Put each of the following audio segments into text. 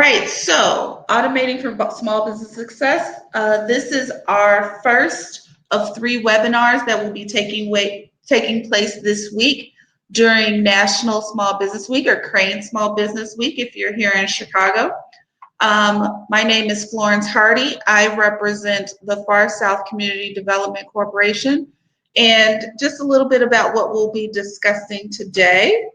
right, so automating for small business success. This is our first of 3 webinars that will be taking place this week during National Small Business Week or Crane Small Business Week if you're here in Chicago. My name is Florence Hardy. I represent the Far South Community Development Corporation. And just a little bit about what we'll be discussing today.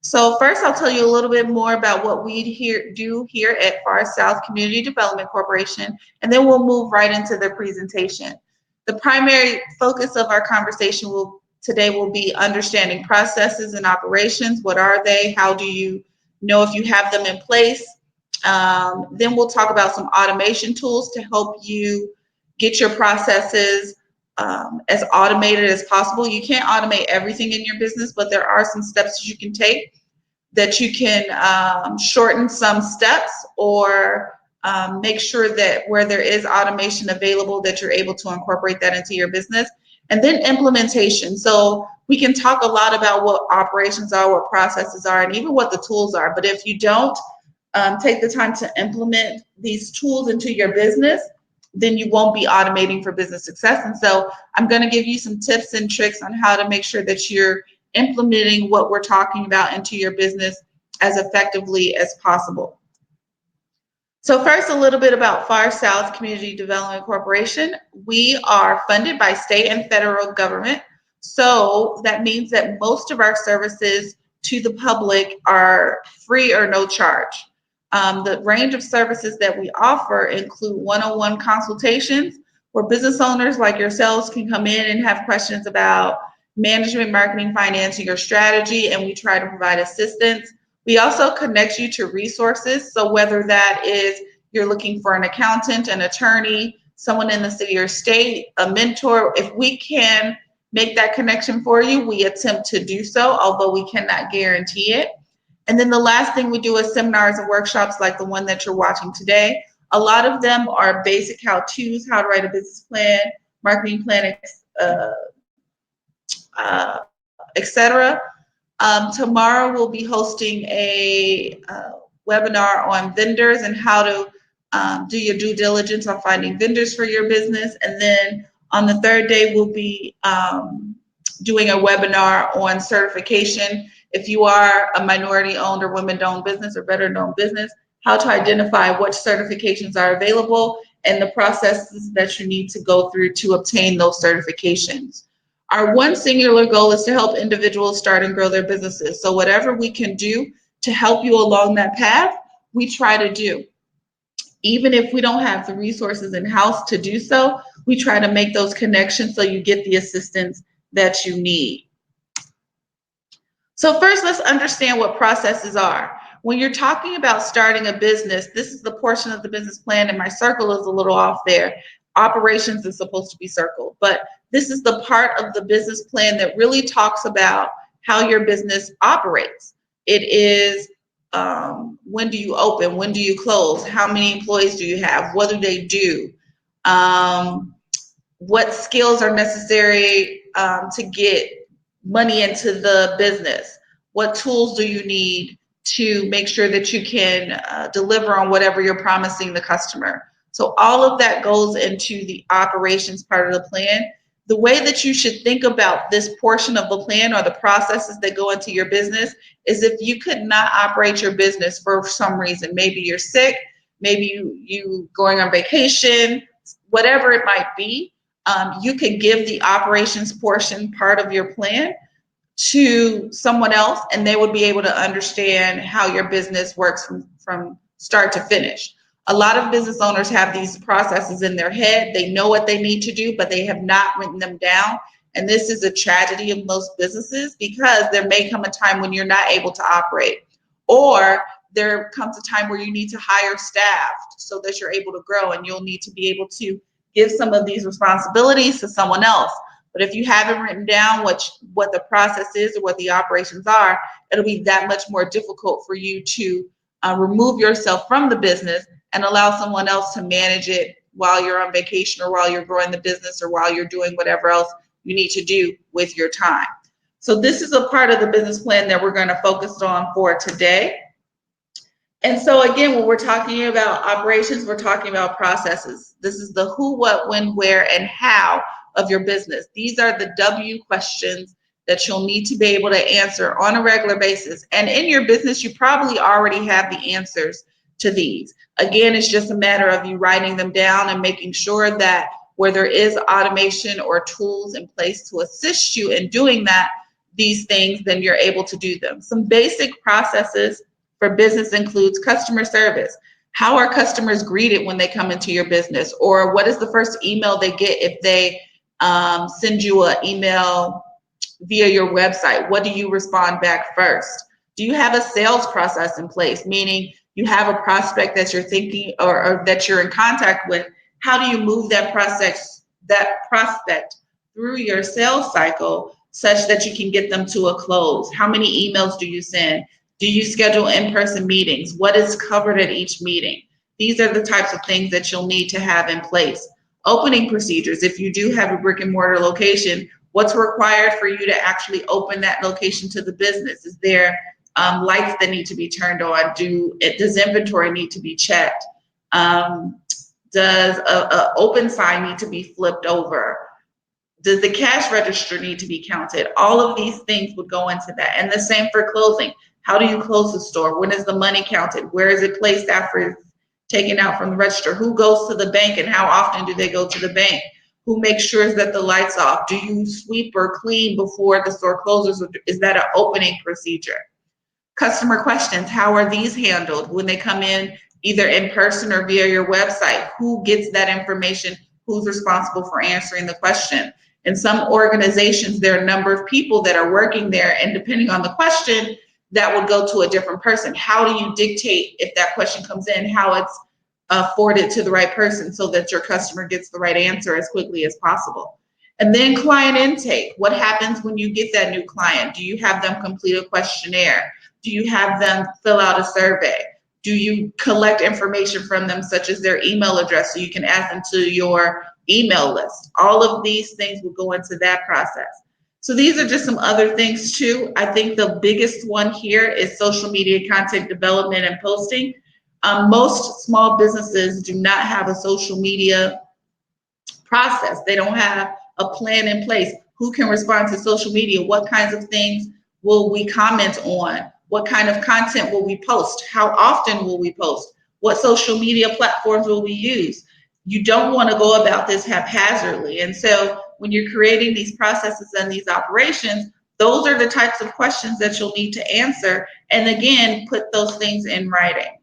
So first, I'll tell you a little bit more about what we do here at Far South Community Development Corporation, and then we'll move right into the presentation. The primary focus of our conversation today will be understanding processes and operations. What are they? How do you know if you have them in place? Then we'll talk about some automation tools to help you get your processes as automated as possible. You can't automate everything in your business, but there are some steps that you can take that you can shorten some steps or make sure that where there is automation available that you're able to incorporate that into your business. And then implementation. So we can talk a lot about what operations are, what processes are, and even what the tools are. But if you don't take the time to implement these tools into your business, then you won't be automating for business success. And so I'm going to give you some tips and tricks on how to make sure that you're implementing what we're talking about into your business as effectively as possible. So first, a little bit about Far South Community Development Corporation. We are funded by state and federal government. So that means that most of our services to the public are free or no charge. The range of services that we offer include one-on-one consultations where business owners like yourselves can come in and have questions about management, marketing, financing, or strategy, and we try to provide assistance. We also connect you to resources. So whether that is you're looking for an accountant, an attorney, someone in the city or state, a mentor, if we can make that connection for you, we attempt to do so, although we cannot guarantee it. And then the last thing we do is seminars and workshops like the one that you're watching today. A lot of them are basic how-tos, how to write a business plan, marketing plan, etc. Tomorrow we'll be hosting a webinar on vendors and how to do your due diligence on finding vendors for your business. And then on the third day, we'll be doing a webinar on certification. If you are a minority-owned or women-owned business or veteran-owned business, how to identify what certifications are available and the processes that you need to go through to obtain those certifications. Our one singular goal is to help individuals start and grow their businesses. So whatever we can do to help you along that path, we try to do. Even if we don't have the resources in-house to do so, we try to make those connections so you get the assistance that you need. So first, let's understand what processes are. When you're talking about starting a business, this is the portion of the business plan, and my circle is a little off there. Operations is supposed to be circled, but this is the part of the business plan that really talks about how your business operates. It is when do you open? When do you close? How many employees do you have? What do they do? What skills are necessary to get money into the business? What tools do you need to make sure that you can deliver on whatever you're promising the customer? So all of that goes into the operations part of the plan. The way that you should think about this portion of the plan or the processes that go into your business is if you could not operate your business for some reason, maybe you're sick, maybe you going on vacation, whatever it might be, you could give the operations portion part of your plan to someone else and they would be able to understand how your business works from start to finish. A lot of business owners have these processes in their head. They know what they need to do, but they have not written them down. And this is a tragedy of most businesses because there may come a time when you're not able to operate, or there comes a time where you need to hire staff so that you're able to grow, and you'll need to be able to give some of these responsibilities to someone else. But if you haven't written down what the process is or what the operations are, it'll be that much more difficult for you to remove yourself from the business and allow someone else to manage it while you're on vacation or while you're growing the business or while you're doing whatever else you need to do with your time. So this is a part of the business plan that we're going to focus on for today. And so again, when we're talking about operations, we're talking about processes. This is the who, what, when, where, and how of your business. These are the W questions that you'll need to be able to answer on a regular basis. And in your business, you probably already have the answers to these. Again, it's just a matter of you writing them down and making sure that where there is automation or tools in place to assist you in doing that, these things, then you're able to do them. Some basic processes for business includes customer service. How are customers greeted when they come into your business? Or what is the first email they get if they send you an email via your website? What do you respond back first? Do you have a sales process in place? Meaning you have a prospect that you're thinking or that you're in contact with. How do you move that prospect through your sales cycle such that you can get them to a close? How many emails do you send? Do you schedule in-person meetings? What is covered at each meeting? These are the types of things that you'll need to have in place. Opening procedures. If you do have a brick and mortar location, what's required for you to actually open that location to the business? Is there lights that need to be turned on? Does inventory need to be checked? Does a open sign need to be flipped over? Does the cash register need to be counted? All of these things would go into that. And the same for closing. How do you close the store? When is the money counted? Where is it placed after it's taken out from the register? Who goes to the bank and how often do they go to the bank? Who makes sure that the lights off? Do you sweep or clean before the store closes? Or is that an opening procedure? Customer questions. How are these handled when they come in either in person or via your website? Who gets that information? Who's responsible for answering the question? In some organizations, there are a number of people that are working there, and depending on the question, that would go to a different person. How do you dictate if that question comes in, how it's forwarded to the right person so that your customer gets the right answer as quickly as possible? And then client intake. What happens when you get that new client? Do you have them complete a questionnaire? Do you have them fill out a survey? Do you collect information from them, such as their email address, so you can add them to your email list? All of these things will go into that process. So these are just some other things too. I think the biggest one here is social media content development and posting. Most small businesses do not have a social media process. They don't have a plan in place. Who can respond to social media? What kinds of things will we comment on? What kind of content will we post? How often will we post? What social media platforms will we use? You don't want to go about this haphazardly. And so when you're creating these processes and these operations, those are the types of questions that you'll need to answer. And again, put those things in writing.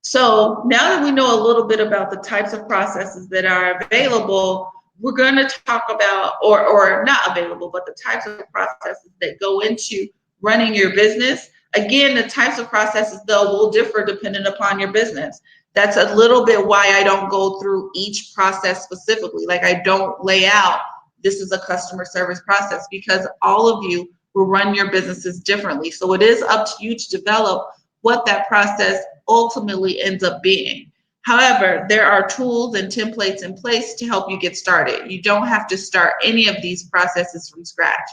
So now that we know a little bit about the types of processes that are available, we're going to talk about, or not available, but the types of processes that go into running your business. Again, the types of processes, though, will differ depending upon your business. That's a little bit why I don't go through each process specifically. Like I don't lay out, this is a customer service process, because all of you will run your businesses differently. So it is up to you to develop what that process ultimately ends up being. However, there are tools and templates in place to help you get started. You don't have to start any of these processes from scratch.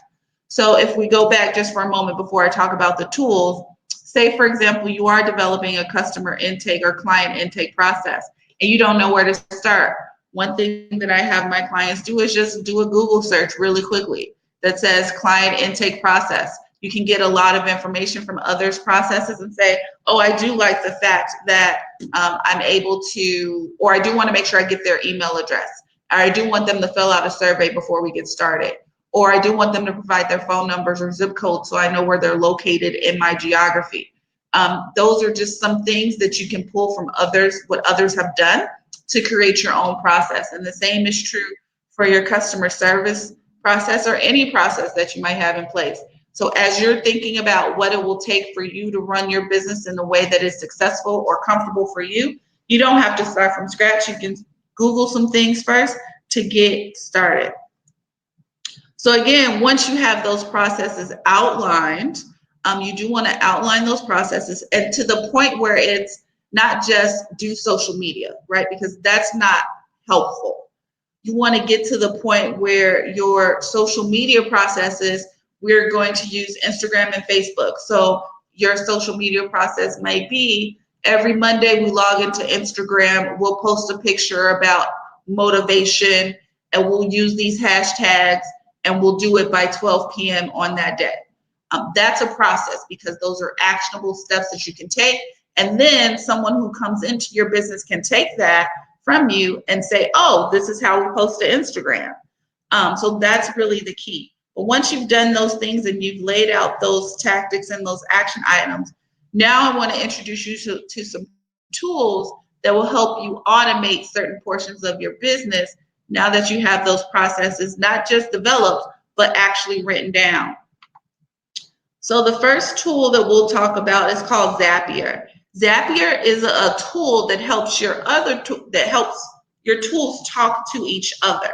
So if we go back just for a moment before I talk about the tools, say, for example, you are developing a customer intake or client intake process and you don't know where to start. One thing that I have my clients do is just do a Google search really quickly that says client intake process. You can get a lot of information from others' processes and say, oh, I do like the fact that I'm able to, or I do want to make sure I get their email address. Or I do want them to fill out a survey before we get started. Or I do want them to provide their phone numbers or zip codes so I know where they're located in my geography. Those are just some things that you can pull from others, what others have done to create your own process. And the same is true for your customer service process or any process that you might have in place. So as you're thinking about what it will take for you to run your business in a way that is successful or comfortable for you, you don't have to start from scratch. You can Google some things first to get started. So again, once you have those processes outlined, you do want to outline those processes and to the point where it's not just do social media, right? Because that's not helpful. You want to get to the point where your social media processes, we're going to use Instagram and Facebook. So your social media process might be, every Monday we log into Instagram, we'll post a picture about motivation, and we'll use these hashtags, and we'll do it by 12 p.m. on that day. That's a process because those are actionable steps that you can take. And then someone who comes into your business can take that from you and say, oh, this is how we post to Instagram. So that's really the key. But once you've done those things and you've laid out those tactics and those action items, now I want to introduce you to some tools that will help you automate certain portions of your business now that you have those processes not just developed, but actually written down. So the first tool that we'll talk about is called Zapier. Zapier is a tool that helps your tools talk to each other.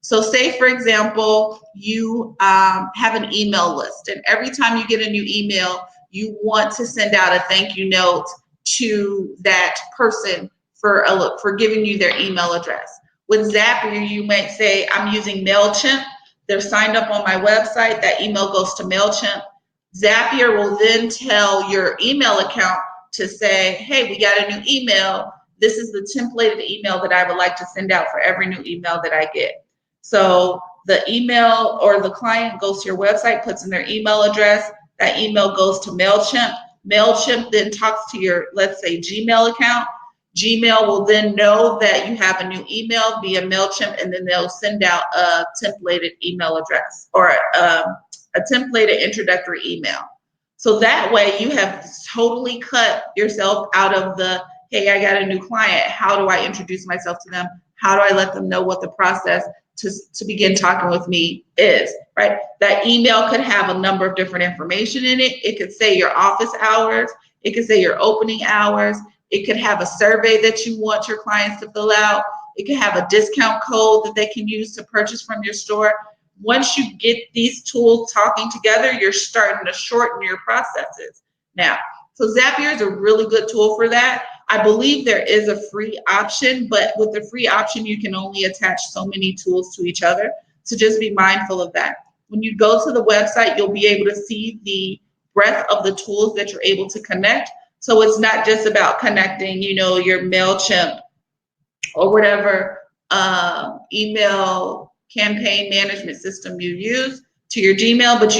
So say, for example, you have an email list, and every time you get a new email, you want to send out a thank you note to that person for giving you their email address. With Zapier, you might say, I'm using MailChimp. They're signed up on my website. That email goes to MailChimp. Zapier will then tell your email account to say, hey, we got a new email. This is the templated email that I would like to send out for every new email that I get. So the email or the client goes to your website, puts in their email address. That email goes to MailChimp. MailChimp then talks to your, let's say, Gmail account. Gmail will then know that you have a new email via MailChimp, and then they'll send out a templated email address or a templated introductory email. So that way you have totally cut yourself out of the, hey, I got a new client. How do I introduce myself to them? How do I let them know what the process to begin talking with me is, right? That email could have a number of different information in it. It could say your office hours. It could say your opening hours. It could have a survey that you want your clients to fill out. It could have a discount code that they can use to purchase from your store. Once you get these tools talking together, you're starting to shorten your processes. Now, so Zapier is a really good tool for that. I believe there is a free option, but with the free option, you can only attach so many tools to each other. So just be mindful of that. When you go to the website, you'll be able to see the breadth of the tools that you're able to connect. So it's not just about connecting, your MailChimp or whatever email campaign management system you use to your Gmail, but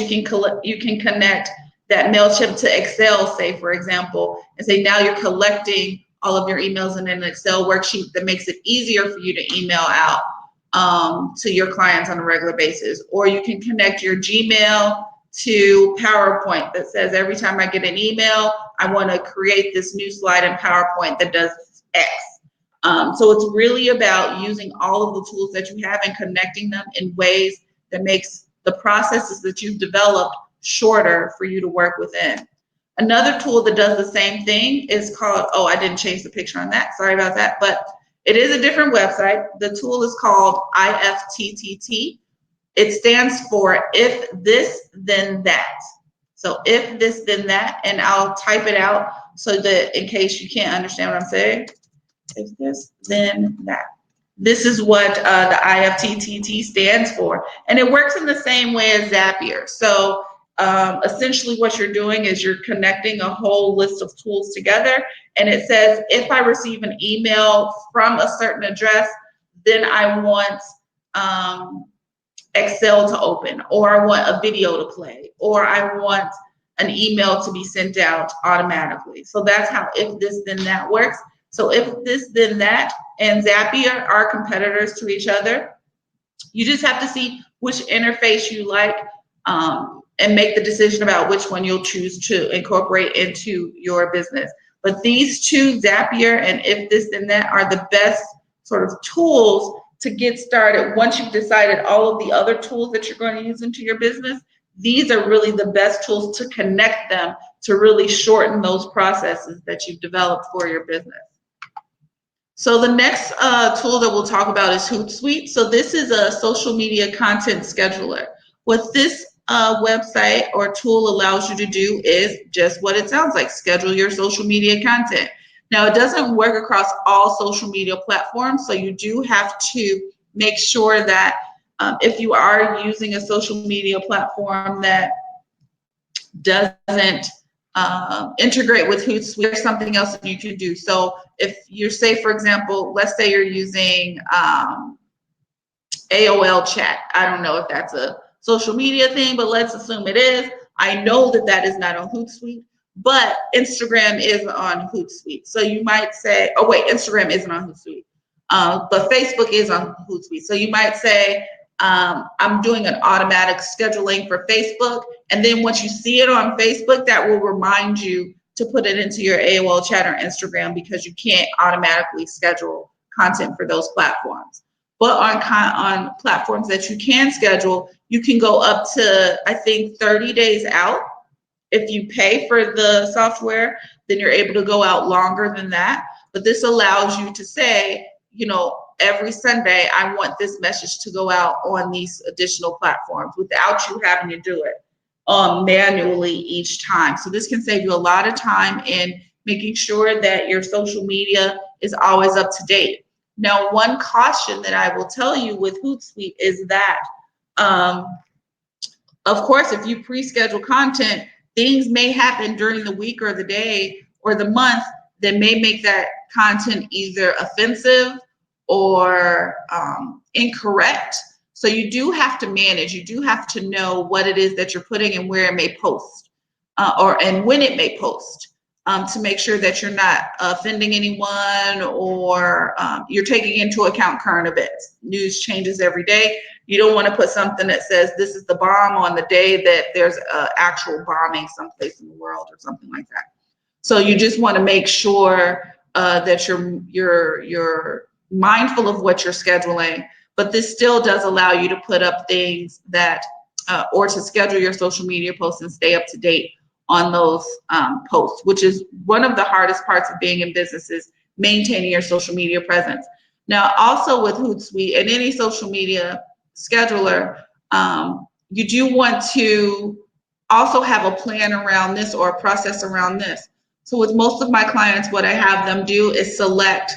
you can connect that MailChimp to Excel, say, for example, and say now you're collecting all of your emails in an Excel worksheet that makes it easier for you to email out to your clients on a regular basis. Or you can connect your Gmail to PowerPoint that says every time I get an email, I want to create this new slide in PowerPoint that does X. So it's really about using all of the tools that you have and connecting them in ways that makes the processes that you've developed shorter for you to work within. Another tool that does the same thing is called, I didn't change the picture on that, sorry about that, but it is a different website. The tool is called IFTTT. It stands for if this, then that. So if this, then that, and I'll type it out so that in case you can't understand what I'm saying, if this, then that. This is what the IFTTT stands for. And it works in the same way as Zapier. So essentially what you're doing is you're connecting a whole list of tools together. And it says, if I receive an email from a certain address, then I want Excel to open, or I want a video to play, or I want an email to be sent out automatically. So that's how if this, then that works. So if this, then that, and Zapier are competitors to each other. You just have to see which interface you like and make the decision about which one you'll choose to incorporate into your business. But these two, Zapier and if this, then that, are the best sort of tools to get started. Once you've decided all of the other tools that you're going to use into your business, these are really the best tools to connect them to really shorten those processes that you've developed for your business. So the next tool that we'll talk about is Hootsuite. So this is a social media content scheduler. What this website or tool allows you to do is just what it sounds like, schedule your social media content. Now, it doesn't work across all social media platforms, so you do have to make sure that if you are using a social media platform that doesn't integrate with Hootsuite. There's something else that you can do. So if you're, say, for example, let's say you're using AOL chat. I don't know if that's a social media thing, but let's assume it is. I know that that is not on Hootsuite, but Instagram is on Hootsuite. So you might say, oh wait, Instagram isn't on Hootsuite, but Facebook is on Hootsuite. So you might say, I'm doing an automatic scheduling for Facebook. And then once you see it on Facebook, that will remind you to put it into your AOL chat or Instagram, because you can't automatically schedule content for those platforms. But on platforms that you can schedule, you can go up to, I think, 30 days out. If you pay for the software, then you're able to go out longer than that. But this allows you to say, every Sunday, I want this message to go out on these additional platforms without you having to do it manually each time. So this can save you a lot of time in making sure that your social media is always up to date. Now, one caution that I will tell you with Hootsuite is that, of course, if you pre-schedule content, things may happen during the week or the day or the month that may make that content either offensive or incorrect. So you do have to manage. You do have to know what it is that you're putting and where it may post, and when it may post, to make sure that you're not offending anyone, or you're taking into account current events. News changes every day. You don't want to put something that says this is the bomb on the day that there's an actual bombing someplace in the world or something like that. So you just want to make sure that you're mindful of what you're scheduling, but this still does allow you to put up things that, or to schedule your social media posts and stay up to date on those posts, which is one of the hardest parts of being in business, is maintaining your social media presence. Now, also with Hootsuite and any social media scheduler, you do want to also have a plan around this or a process around this. So with most of my clients, what I have them do is select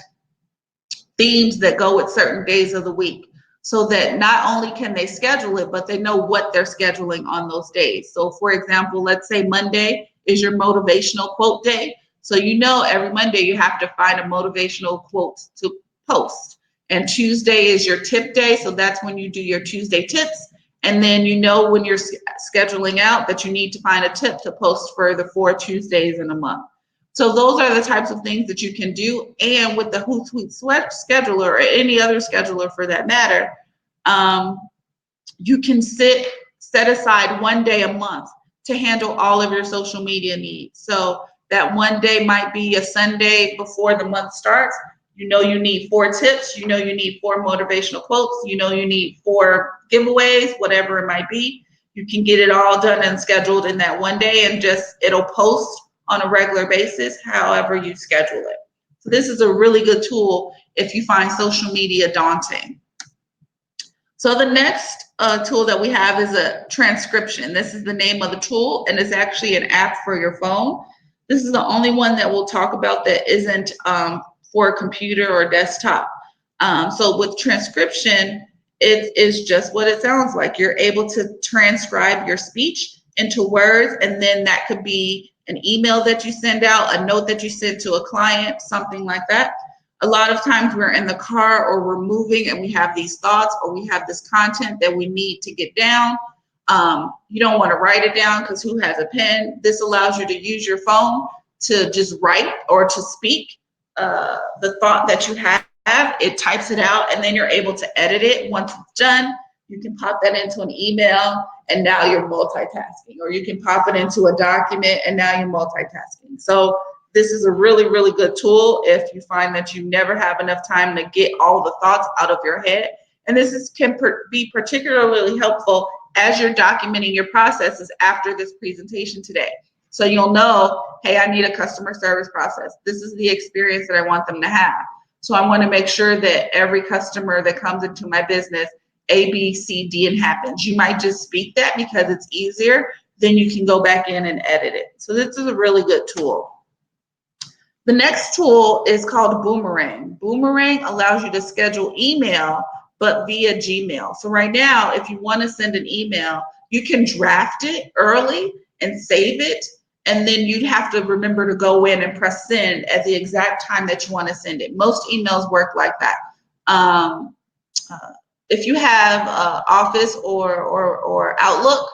themes that go with certain days of the week, so that not only can they schedule it, but they know what they're scheduling on those days. So for example, let's say Monday is your motivational quote day. So every Monday you have to find a motivational quote to post. And Tuesday is your tip day. So that's when you do your Tuesday tips. And then when you're scheduling out that you need to find a tip to post for the 4 Tuesdays in a month. So those are the types of things that you can do. And with the Hootsuite scheduler, or any other scheduler for that matter, you can set aside one day a month to handle all of your social media needs. So that one day might be a Sunday before the month starts. You need 4 tips. You need 4 motivational quotes. You need 4 giveaways, whatever it might be. You can get it all done and scheduled in that one day, and it'll post on a regular basis, however you schedule it. So this is a really good tool if you find social media daunting. So the next tool that we have is a transcription. This is the name of the tool, and it's actually an app for your phone. This is the only one that we'll talk about that isn't for a computer or desktop. So with transcription, it is just what it sounds like. You're able to transcribe your speech into words, and then that could be an email that you send out, a note that you send to a client, something like that. A lot of times we're in the car or we're moving and we have these thoughts or we have this content that we need to get down. You don't want to write it down because who has a pen? This allows you to use your phone to just write or to speak the thought that you have. It types it out, and then you're able to edit it. Once it's done, you can pop that into an email, and now you're multitasking. Or you can pop it into a document, and now you're multitasking. So this is a really, really good tool if you find that you never have enough time to get all the thoughts out of your head. And this can be particularly helpful as you're documenting your processes after this presentation today. So you'll know, hey, I need a customer service process. This is the experience that I want them to have. So I want to make sure that every customer that comes into my business, A, B, C, D, and happens. You might just speak that because it's easier. Then you can go back in and edit it. So this is a really good tool. The next tool is called Boomerang. Boomerang allows you to schedule email, but via Gmail. So right now, if you want to send an email, you can draft it early and save it and then you'd have to remember to go in and press send at the exact time that you want to send it. Most emails work like that. If you have Office or Outlook,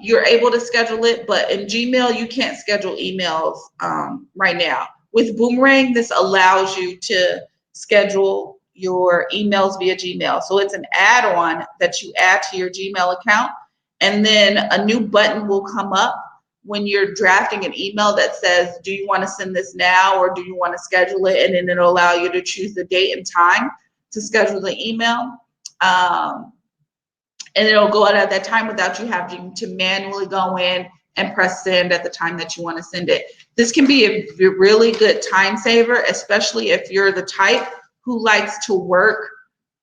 you're able to schedule it, but in Gmail, you can't schedule emails right now. With Boomerang, this allows you to schedule your emails via Gmail. So it's an add-on that you add to your Gmail account, and then a new button will come up when you're drafting an email that says, do you want to send this now or do you want to schedule it? And then it'll allow you to choose the date and time to schedule the email. And it'll go out at that time without you having to manually go in and press send at the time that you want to send it. This can be a really good time saver, especially if you're the type who likes to work,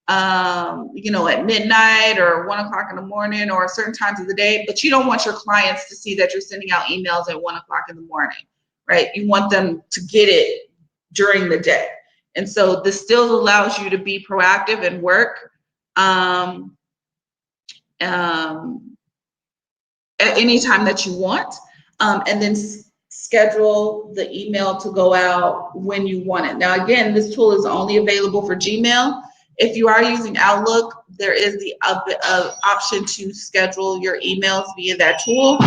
at midnight or 1 o'clock in the morning or certain times of the day, but you don't want your clients to see that you're sending out emails at 1 o'clock in the morning, right? You want them to get it during the day. And so this still allows you to be proactive and work at any time that you want, and then schedule the email to go out when you want it. Now, again, this tool is only available for Gmail. If you are using Outlook, there is the option to schedule your emails via that tool.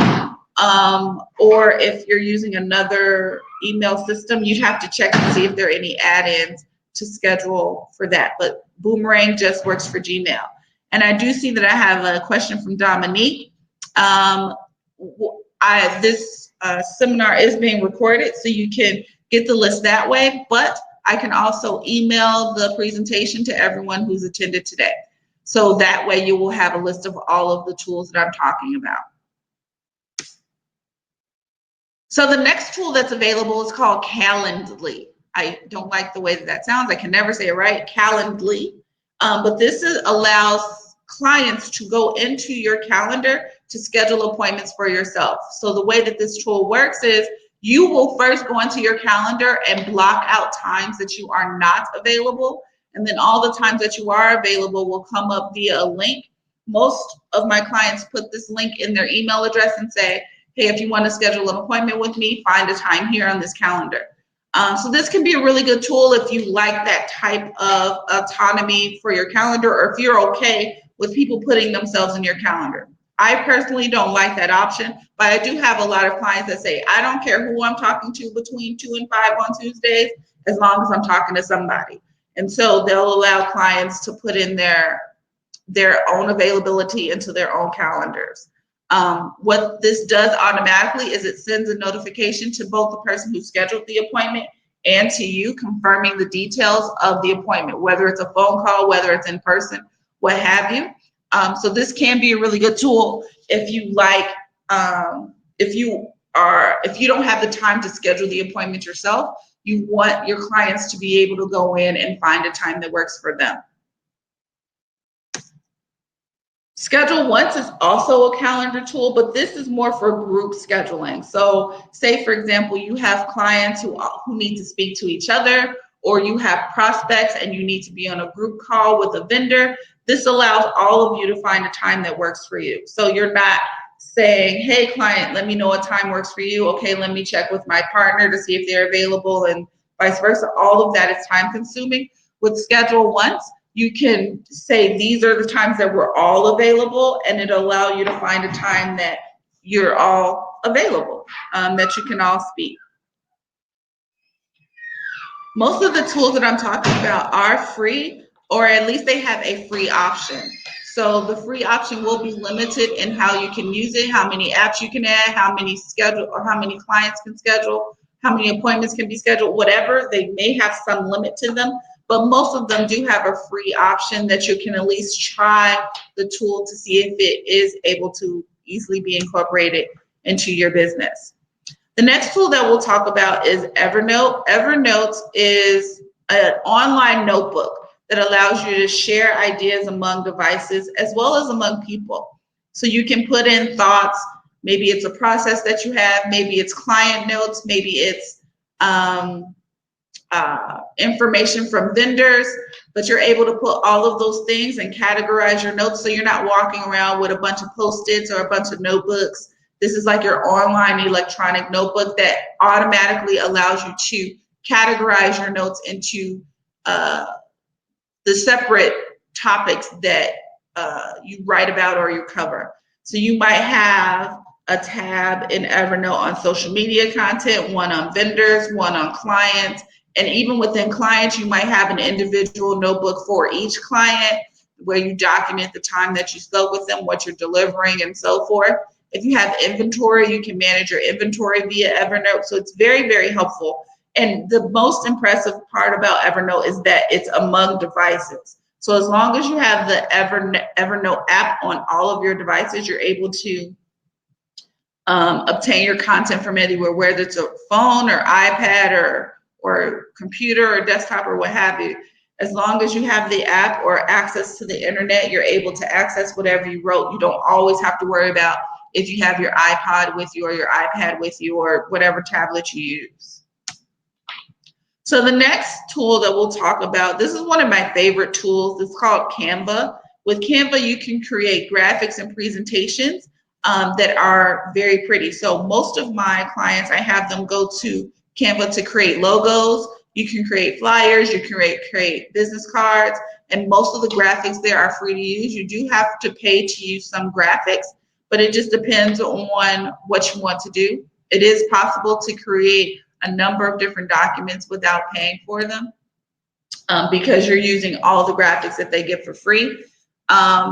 Or if you're using another email system, you'd have to check and see if there are any add-ins to schedule for that. But Boomerang just works for Gmail. And I do see that I have a question from Dominique. This seminar is being recorded, so you can get the list that way, but I can also email the presentation to everyone who's attended today. So that way you will have a list of all of the tools that I'm talking about. So the next tool that's available is called Calendly. I don't like the way that sounds. I can never say it right, Calendly. But this allows clients to go into your calendar to schedule appointments for yourself. So the way that this tool works is you will first go into your calendar and block out times that you are not available. And then all the times that you are available will come up via a link. Most of my clients put this link in their email address and say, hey, if you want to schedule an appointment with me, find a time here on this calendar. So this can be a really good tool if you like that type of autonomy for your calendar, or if you're okay with people putting themselves in your calendar. I personally don't like that option, but I do have a lot of clients that say, I don't care who I'm talking to between 2 and 5 on Tuesdays, as long as I'm talking to somebody. And so they'll allow clients to put in their own availability into their own calendars. What this does automatically is it sends a notification to both the person who scheduled the appointment and to you, confirming the details of the appointment, whether it's a phone call, whether it's in person, what have you. So this can be a really good tool if you like, if you don't have the time to schedule the appointment yourself, you want your clients to be able to go in and find a time that works for them. Schedule Once is also a calendar tool, but this is more for group scheduling. So say, for example, you have clients who need to speak to each other, or you have prospects and you need to be on a group call with a vendor. This allows all of you to find a time that works for you. So you're not saying, hey, client, let me know what time works for you. Okay, let me check with my partner to see if they're available, and vice versa. All of that is time consuming. With Schedule Once, you can say these are the times that we're all available, and it'll allow you to find a time that you're all available, that you can all speak. Most of the tools that I'm talking about are free, or at least they have a free option. So the free option will be limited in how you can use it, how many apps you can add, how many clients can schedule, how many appointments can be scheduled, whatever. They may have some limit to them, but most of them do have a free option that you can at least try the tool to see if it is able to easily be incorporated into your business. The next tool that we'll talk about is Evernote. Evernote is an online notebook that allows you to share ideas among devices as well as among people. So you can put in thoughts. Maybe it's a process that you have, maybe it's client notes, maybe it's information from vendors, but you're able to put all of those things and categorize your notes so you're not walking around with a bunch of Post-its or a bunch of notebooks This is like your online electronic notebook that automatically allows you to categorize your notes into the separate topics that you write about or you cover. So you might have a tab in Evernote on social media content, one on vendors, one on clients, and even within clients, you might have an individual notebook for each client where you document the time that you spoke with them, what you're delivering, and so forth. If you have inventory, you can manage your inventory via Evernote. So it's very, very helpful. And the most impressive part about Evernote is that it's among devices. So as long as you have the Evernote app on all of your devices, you're able to obtain your content from anywhere, whether it's a phone or iPad or computer or desktop or what have you. As long as you have the app or access to the internet, you're able to access whatever you wrote. You don't always have to worry about if you have your iPod with you or your iPad with you or whatever tablet you use. So the next tool that we'll talk about, this is one of my favorite tools. It's called Canva. With Canva, you can create graphics and presentations that are very pretty. So most of my clients, I have them go to Canva to create logos. You can create flyers, you can create business cards, and most of the graphics there are free to use. You do have to pay to use some graphics, but it just depends on what you want to do. It is possible to create a number of different documents without paying for them because you're using all the graphics that they get for free.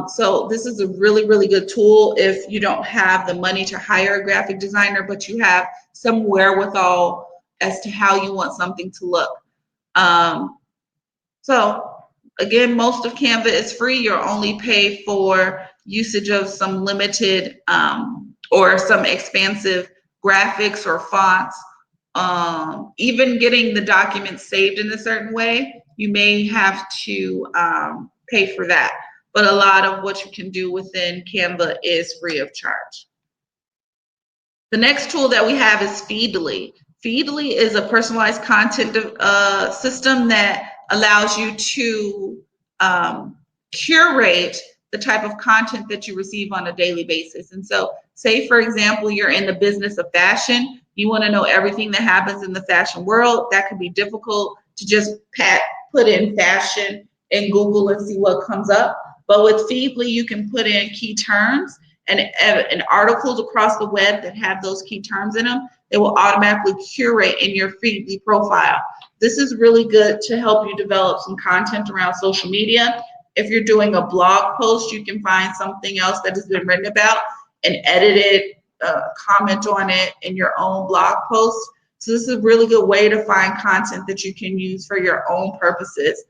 So this is a really, really good tool if you don't have the money to hire a graphic designer, but you have some wherewithal as to how you want something to look. So again, most of Canva is free. You'll only pay for usage of some limited or some expansive graphics or fonts. Even getting the documents saved in a certain way, you may have to pay for that. But a lot of what you can do within Canva is free of charge. The next tool that we have is Feedly. Feedly is a personalized content system that allows you to curate the type of content that you receive on a daily basis. And so, say, for example, you're in the business of fashion. You want to know everything that happens in the fashion world. That can be difficult to just put in fashion in Google and see what comes up. But with Feedly, you can put in key terms and articles across the web that have those key terms in them. It will automatically curate in your Feedly profile. This is really good to help you develop some content around social media. If you're doing a blog post, you can find something else that has been written about and edit it, comment on it in your own blog post. So this is a really good way to find content that you can use for your own purposes.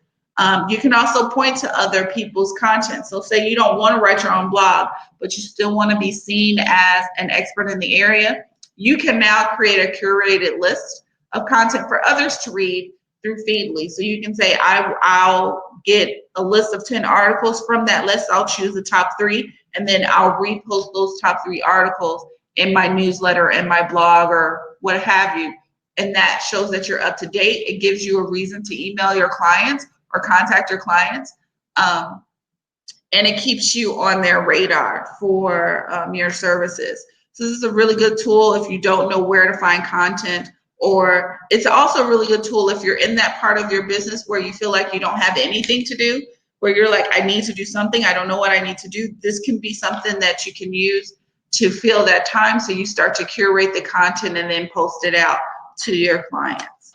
You can also point to other people's content. So say you don't want to write your own blog, but you still want to be seen as an expert in the area. You can now create a curated list of content for others to read through Feedly. So you can say, I'll get a list of 10 articles from that list. I'll choose the top 3, and then I'll repost those top 3 articles in my newsletter and my blog or what have you. And that shows that you're up to date. It gives you a reason to email your clients or contact your clients. And it keeps you on their radar for your services. So this is a really good tool if you don't know where to find content, or it's also a really good tool if you're in that part of your business where you feel like you don't have anything to do, where you're like, I need to do something, I don't know what I need to do. This can be something that you can use to fill that time, so you start to curate the content and then post it out to your clients.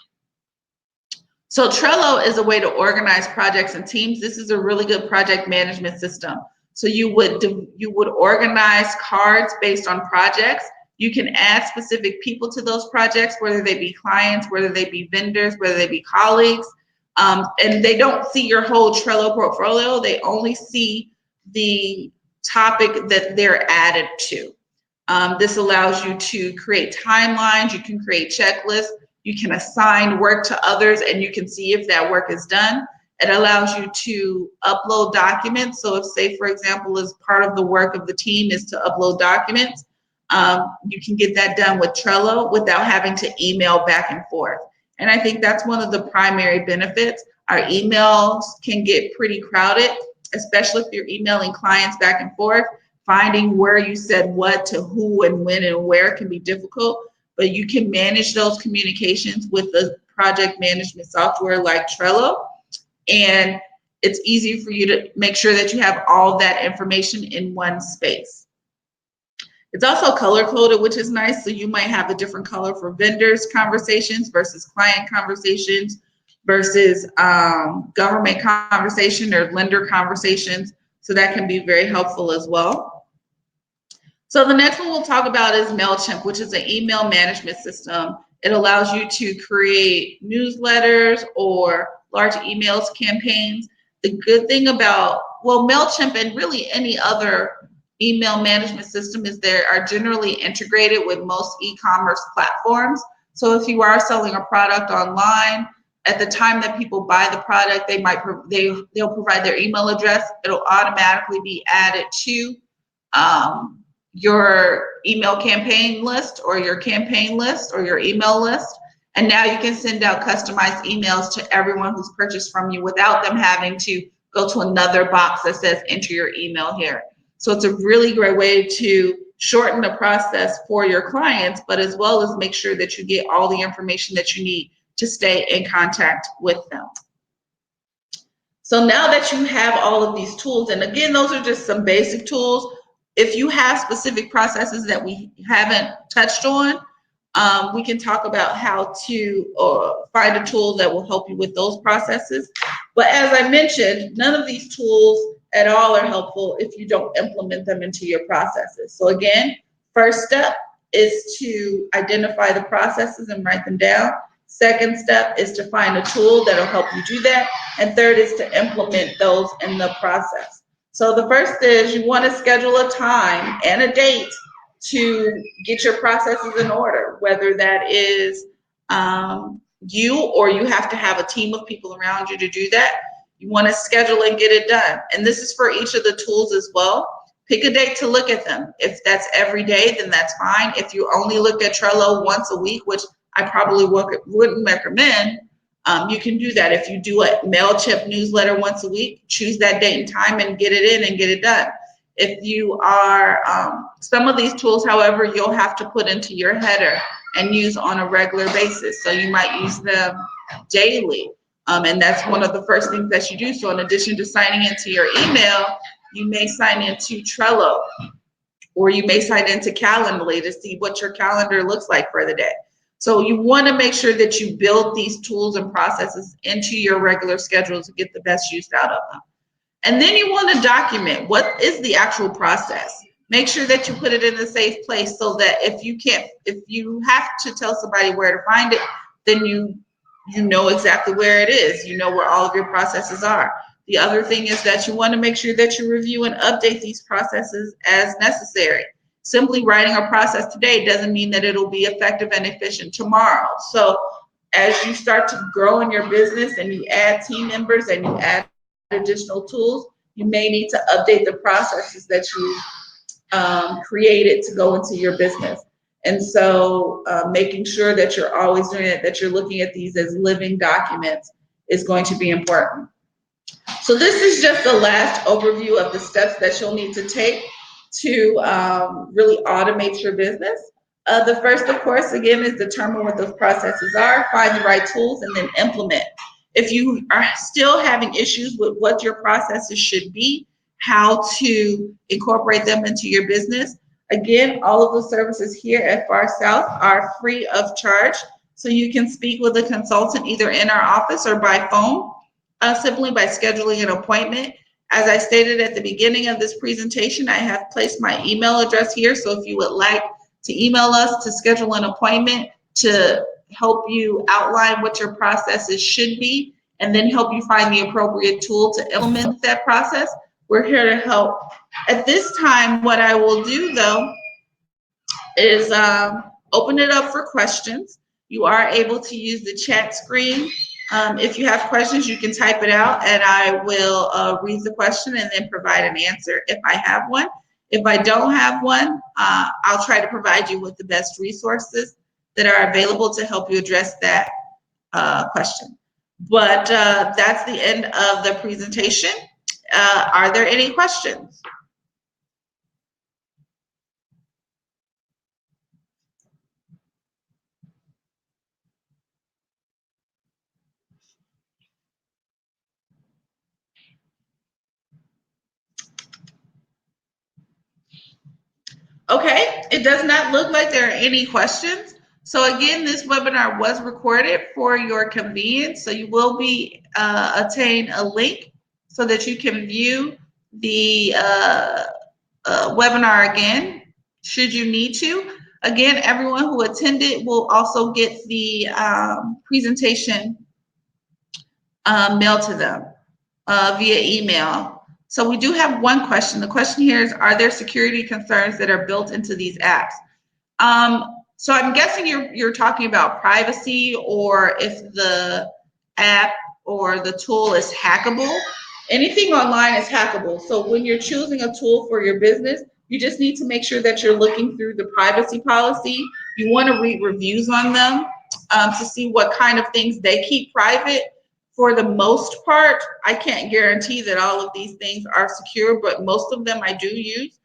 So Trello is a way to organize projects and teams. This is a really good project management system. So you would organize cards based on projects. You can add specific people to those projects, whether they be clients, whether they be vendors, whether they be colleagues. And they don't see your whole Trello portfolio. They only see the topic that they're added to. This allows you to create timelines. You can create checklists. You can assign work to others, and you can see if that work is done. It allows you to upload documents. So if, say, for example, as part of the work of the team is to upload documents, you can get that done with Trello without having to email back and forth. And I think that's one of the primary benefits. Our emails can get pretty crowded, especially if you're emailing clients back and forth. finding where you said what to who and when and where can be difficult, but you can manage those communications with the project management software like Trello. And it's easy for you to make sure that you have all that information in one space. It's also color coded, which is nice. So you might have a different color for vendors conversations versus client conversations versus government conversation or lender conversations. So that can be very helpful as well. So the next one we'll talk about is MailChimp, which is an email management system. It allows you to create newsletters or large emails campaigns. The good thing about, well, MailChimp and really any other email management system is they are generally integrated with most e-commerce platforms. So if you are selling a product online, at the time that people buy the product, they'll provide their email address. It'll automatically be added to your email campaign list or your campaign list or your email list. And now you can send out customized emails to everyone who's purchased from you without them having to go to another box that says enter your email here. So it's a really great way to shorten the process for your clients, but as well as make sure that you get all the information that you need to stay in contact with them. So now that you have all of these tools, and again, those are just some basic tools. If you have specific processes that we haven't touched on, we can talk about how to find a tool that will help you with those processes. But as I mentioned, none of these tools at all are helpful if you don't implement them into your processes. So again, first step is to identify the processes and write them down. Second step is to find a tool that'll help you do that. And third is to implement those in the process. So the first is you want to schedule a time and a date to get your processes in order, whether that is you or you have to have a team of people around you to do that. You want to schedule and get it done. And this is for each of the tools as well. Pick a date to look at them. If that's every day, then that's fine. If you only look at Trello once a week, which I probably wouldn't recommend, you can do that. If you do a MailChimp newsletter once a week, choose that date and time and get it in and get it done. If you are, some of these tools, however, you'll have to put into your header and use on a regular basis. So you might use them daily. And that's one of the first things that you do. So in addition to signing into your email, you may sign into Trello, or you may sign into Calendly to see what your calendar looks like for the day. So you want to make sure that you build these tools and processes into your regular schedule to get the best use out of them. And then you want to document what is the actual process. Make sure that you put it in a safe place so that if you have to tell somebody where to find it, then you know exactly where it is. You know where all of your processes are. The other thing is that you want to make sure that you review and update these processes as necessary. Simply writing a process today doesn't mean that it'll be effective and efficient tomorrow. So as you start to grow in your business and you add team members and you add additional tools, you may need to update the processes that you created to go into your business. And so making sure that you're always doing it, that you're looking at these as living documents is going to be important. So this is just the last overview of the steps that you'll need to take to really automate your business. The first, of course, again, is determine what those processes are, find the right tools, and then implement. If you are still having issues with what your processes should be, how to incorporate them into your business, again, all of the services here at Far South are free of charge. So you can speak with a consultant either in our office or by phone, simply by scheduling an appointment. As I stated at the beginning of this presentation, I have placed my email address here. So if you would like to email us to schedule an appointment to help you outline what your processes should be and then help you find the appropriate tool to implement that process, we're here to help. At this time, what I will do though is open it up for questions. You are able to use the chat screen. If you have questions, you can type it out and I will read the question and then provide an answer if I have one. If I don't have one, I'll try to provide you with the best resources that are available to help you address that question. But that's the end of the presentation. Are there any questions? Okay, it does not look like there are any questions. So again, this webinar was recorded for your convenience. So you will be attain a link so that you can view the webinar again, should you need to. Again, everyone who attended will also get the presentation mailed to them via email. So we do have one question. The question here is, are there security concerns that are built into these apps? So I'm guessing you're talking about privacy, or if the app or the tool is hackable. Anything online is hackable. So when you're choosing a tool for your business, you just need to make sure that you're looking through the privacy policy. You want to read reviews on them to see what kind of things they keep private. For the most part, I can't guarantee that all of these things are secure, but most of them I do use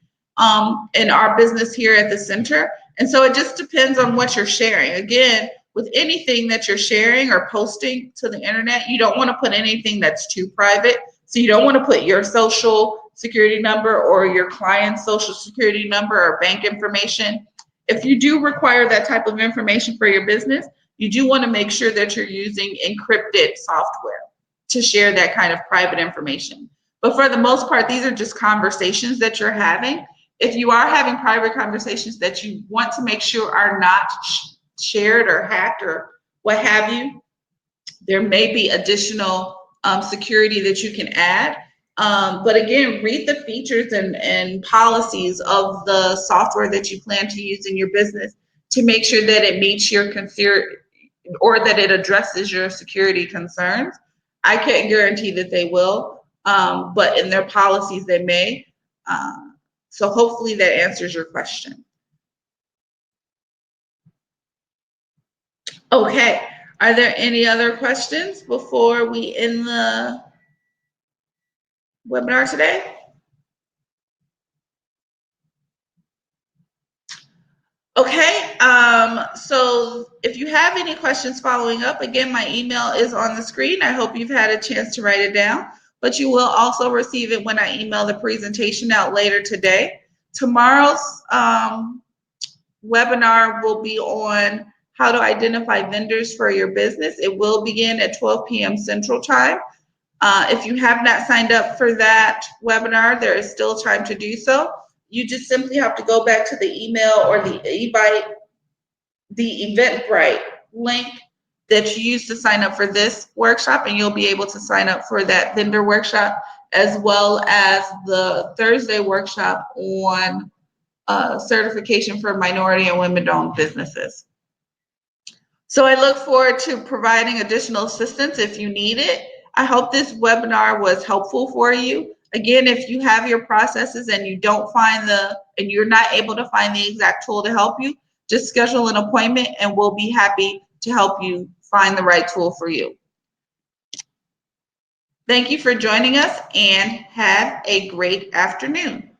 in our business here at the center. And so it just depends on what you're sharing. Again, with anything that you're sharing or posting to the internet, you don't want to put anything that's too private. So you don't want to put your social security number or your client's social security number or bank information. If you do require that type of information for your business, you do want to make sure that you're using encrypted software to share that kind of private information. But for the most part, these are just conversations that you're having. If you are having private conversations that you want to make sure are not shared or hacked or what have you, there may be additional security that you can add. But again, read the features and policies of the software that you plan to use in your business to make sure that it meets your or that it addresses your security concerns. I can't guarantee that they will, but in their policies they may. So hopefully that answers your question. Okay, are there any other questions before we end the webinar today? Okay, so if you have any questions following up, again, my email is on the screen. I hope you've had a chance to write it down, but you will also receive it when I email the presentation out later today. Tomorrow's webinar will be on how to identify vendors for your business. It will begin at 12 p.m. Central Time. If you have not signed up for that webinar, there is still time to do so. You just simply have to go back to the email or the Eventbrite link that you used to sign up for this workshop, and you'll be able to sign up for that vendor workshop, as well as the Thursday workshop on certification for minority and women-owned businesses. So I look forward to providing additional assistance if you need it. I hope this webinar was helpful for you. Again, if you have your processes and you don't find and you're not able to find the exact tool to help you, just schedule an appointment and we'll be happy to help you find the right tool for you. Thank you for joining us and have a great afternoon.